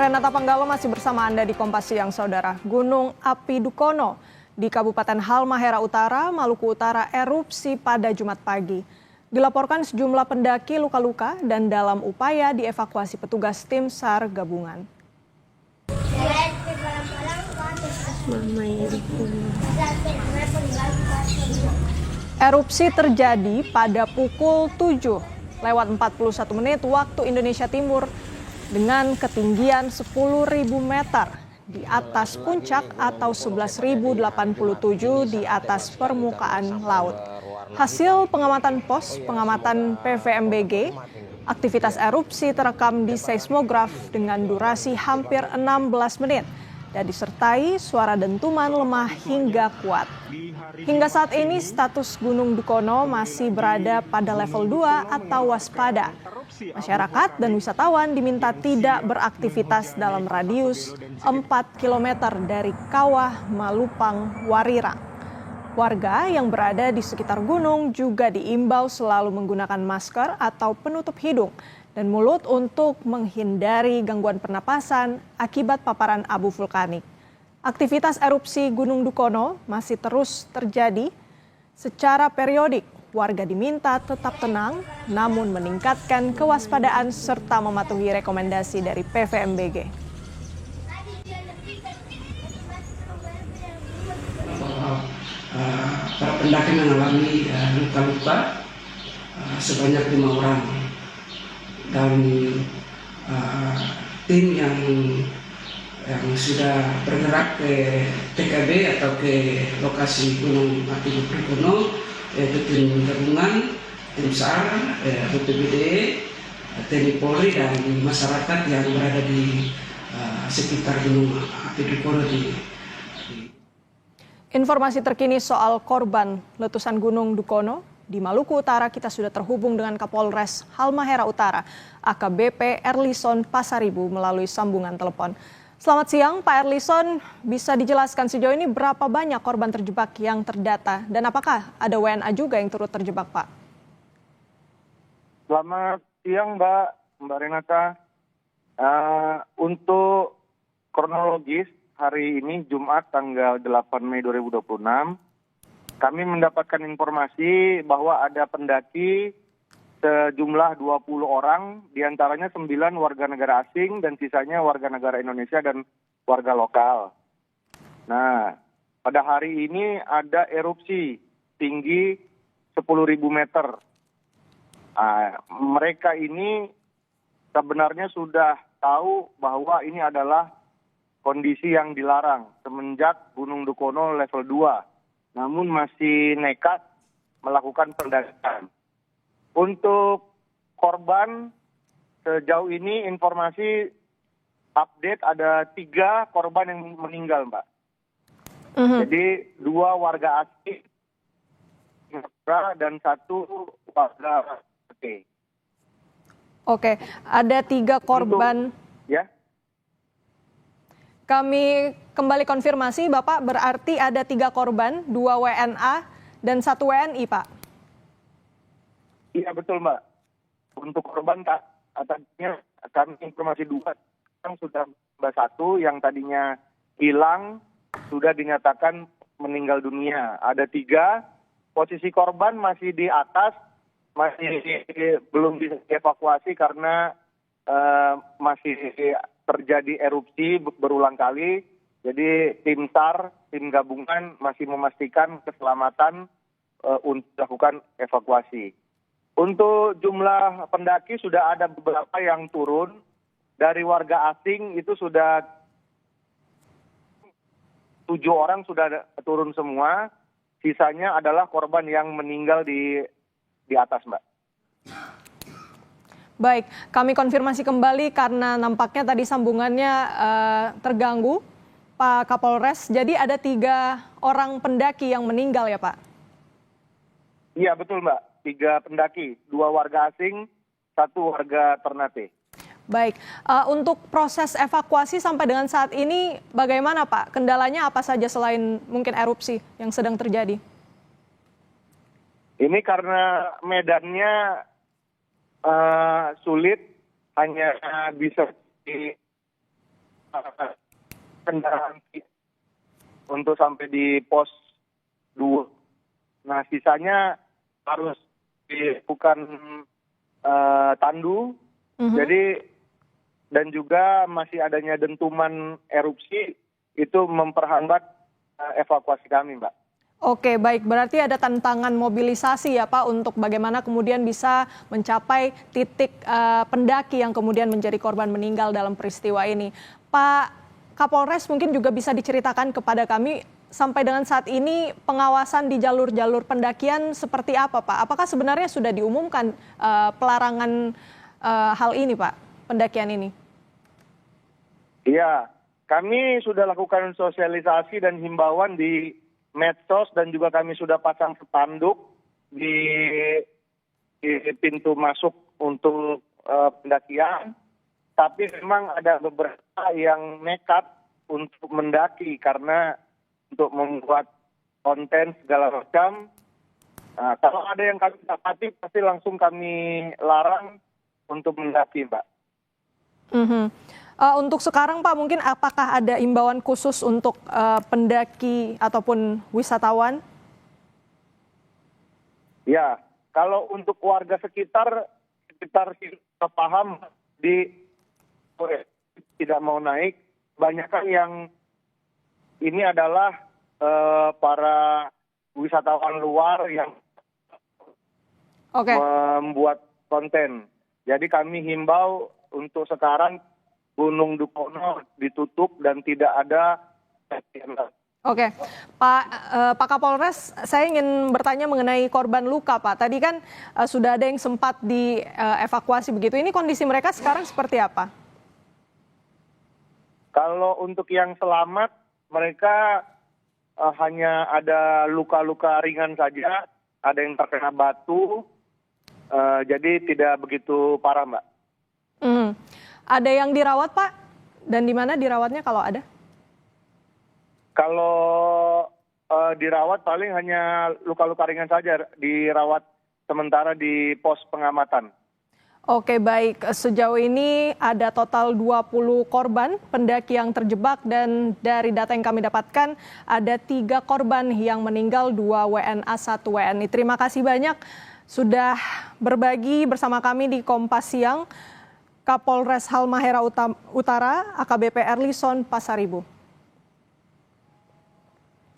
Renata Panggalo masih bersama Anda di Kompas Siang, Saudara. Gunung Api Dukono di Kabupaten Halmahera Utara, Maluku Utara erupsi pada Jumat pagi. Dilaporkan sejumlah pendaki luka-luka dan dalam upaya dievakuasi petugas tim SAR gabungan. Erupsi terjadi pada pukul 7:41 waktu Indonesia Timur dengan ketinggian 10.000 meter di atas puncak atau 11.087 di atas permukaan laut. Hasil pengamatan pos pengamatan PVMBG, aktivitas erupsi terekam di seismograf dengan durasi hampir 16 menit dan disertai suara dentuman lemah hingga kuat. Hingga saat ini status Gunung Dukono masih berada pada level 2 atau waspada. Masyarakat dan wisatawan diminta tidak beraktivitas dalam radius 4 km dari Kawah Malupang Warirang. Warga yang berada di sekitar gunung juga diimbau selalu menggunakan masker atau penutup hidung dan mulut untuk menghindari gangguan pernapasan akibat paparan abu vulkanik. Aktivitas erupsi Gunung Dukono masih terus terjadi secara periodik. Warga diminta tetap tenang, namun meningkatkan kewaspadaan serta mematuhi rekomendasi dari PVMBG. Para pendaki mengalami luka-luka sebanyak 5 orang dan tim yang sudah bergerak ke TKB atau ke lokasi Gunung Api Dukono, yaitu tim gabungan, tim SAR, BPBD, TNI Polri dan masyarakat yang berada di sekitar Gunung Api Dukono. Informasi terkini soal korban letusan Gunung Dukono di Maluku Utara, kita sudah terhubung dengan Kapolres Halmahera Utara, AKBP Erlison Pasaribu melalui sambungan telepon. Selamat siang Pak Erlison, bisa dijelaskan sejauh ini berapa banyak korban terjebak yang terdata dan apakah ada WNA juga yang turut terjebak Pak? Selamat siang Mbak Renata. Untuk kronologis hari ini Jumat tanggal 8 Mei 2026, kami mendapatkan informasi bahwa ada pendaki sejumlah 20 orang, diantaranya 9 warga negara asing dan sisanya warga negara Indonesia dan warga lokal. Nah, pada hari ini ada erupsi tinggi 10.000 meter. Mereka ini sebenarnya sudah tahu bahwa ini adalah kondisi yang dilarang semenjak Gunung Dukono level 2, namun masih nekat melakukan pendakian. Untuk korban sejauh ini informasi update ada 3 korban yang meninggal, Mbak. Jadi 2 warga asing dan 1 warga asing. Oke, ada 3 korban. Ya. Kami kembali konfirmasi, Bapak, berarti ada 3 korban, 2 WNA dan 1 WNI, Pak. Iya betul Mbak. Untuk korban tadinya kami informasi 2 yang sudah Mbak 1 yang tadinya hilang sudah dinyatakan meninggal dunia. Ada 3, posisi korban masih di atas, masih belum bisa dievakuasi karena masih terjadi erupsi berulang kali. Jadi tim SAR, tim gabungan masih memastikan keselamatan untuk melakukan evakuasi. Untuk jumlah pendaki sudah ada beberapa yang turun. Dari warga asing itu sudah 7 orang sudah turun semua. Sisanya adalah korban yang meninggal di atas, Mbak. Baik, kami konfirmasi kembali karena nampaknya tadi sambungannya terganggu, Pak Kapolres. Jadi ada 3 orang pendaki yang meninggal ya, Pak? Iya, betul, Mbak. 3 pendaki, 2 warga asing, 1 warga Ternate. Baik, untuk proses evakuasi sampai dengan saat ini bagaimana Pak? Kendalanya apa saja selain mungkin erupsi yang sedang terjadi? Ini karena medannya sulit, hanya bisa kendaraan untuk sampai di pos 2. Nah, sisanya harus dilakukan tandu. Jadi dan juga masih adanya dentuman erupsi itu memperhambat evakuasi kami, Mbak. Oke, baik. Berarti ada tantangan mobilisasi ya Pak untuk bagaimana kemudian bisa mencapai titik pendaki yang kemudian menjadi korban meninggal dalam peristiwa ini. Pak Kapolres mungkin juga bisa diceritakan kepada kami sampai dengan saat ini pengawasan di jalur-jalur pendakian seperti apa Pak? Apakah sebenarnya sudah diumumkan pelarangan hal ini Pak, pendakian ini? Iya, kami sudah lakukan sosialisasi dan himbauan di medsos dan juga kami sudah pasang spanduk di pintu masuk untuk pendakian. Tapi memang ada beberapa yang nekat untuk mendaki karena untuk membuat konten segala macam. Nah, kalau ada yang kami dapati pasti langsung kami larang untuk mendaki, Mbak. Untuk sekarang Pak, mungkin apakah ada imbauan khusus untuk pendaki ataupun wisatawan? Ya, kalau untuk warga sekitar paham tidak mau naik. Banyak yang ini adalah para wisatawan luar yang membuat konten. Jadi kami himbau untuk sekarang Gunung Dukono ditutup dan tidak ada. Oke, Pak Kapolres, saya ingin bertanya mengenai korban luka, Pak. Tadi kan sudah ada yang sempat dievakuasi begitu. Ini kondisi mereka sekarang seperti apa? Kalau untuk yang selamat, mereka hanya ada luka-luka ringan saja, ada yang terkena batu, jadi tidak begitu parah, Mbak. Ada yang dirawat, Pak? Dan di mana dirawatnya kalau ada? Kalau dirawat paling hanya luka-luka ringan saja, dirawat sementara di pos pengamatan. Oke, baik. Sejauh ini ada total 20 korban pendaki yang terjebak dan dari data yang kami dapatkan ada 3 korban yang meninggal, 2 WNA, 1 WNI. Terima kasih banyak sudah berbagi bersama kami di Kompas Siang. Kapolres Halmahera Utara, AKBP Erlison Pasaribu.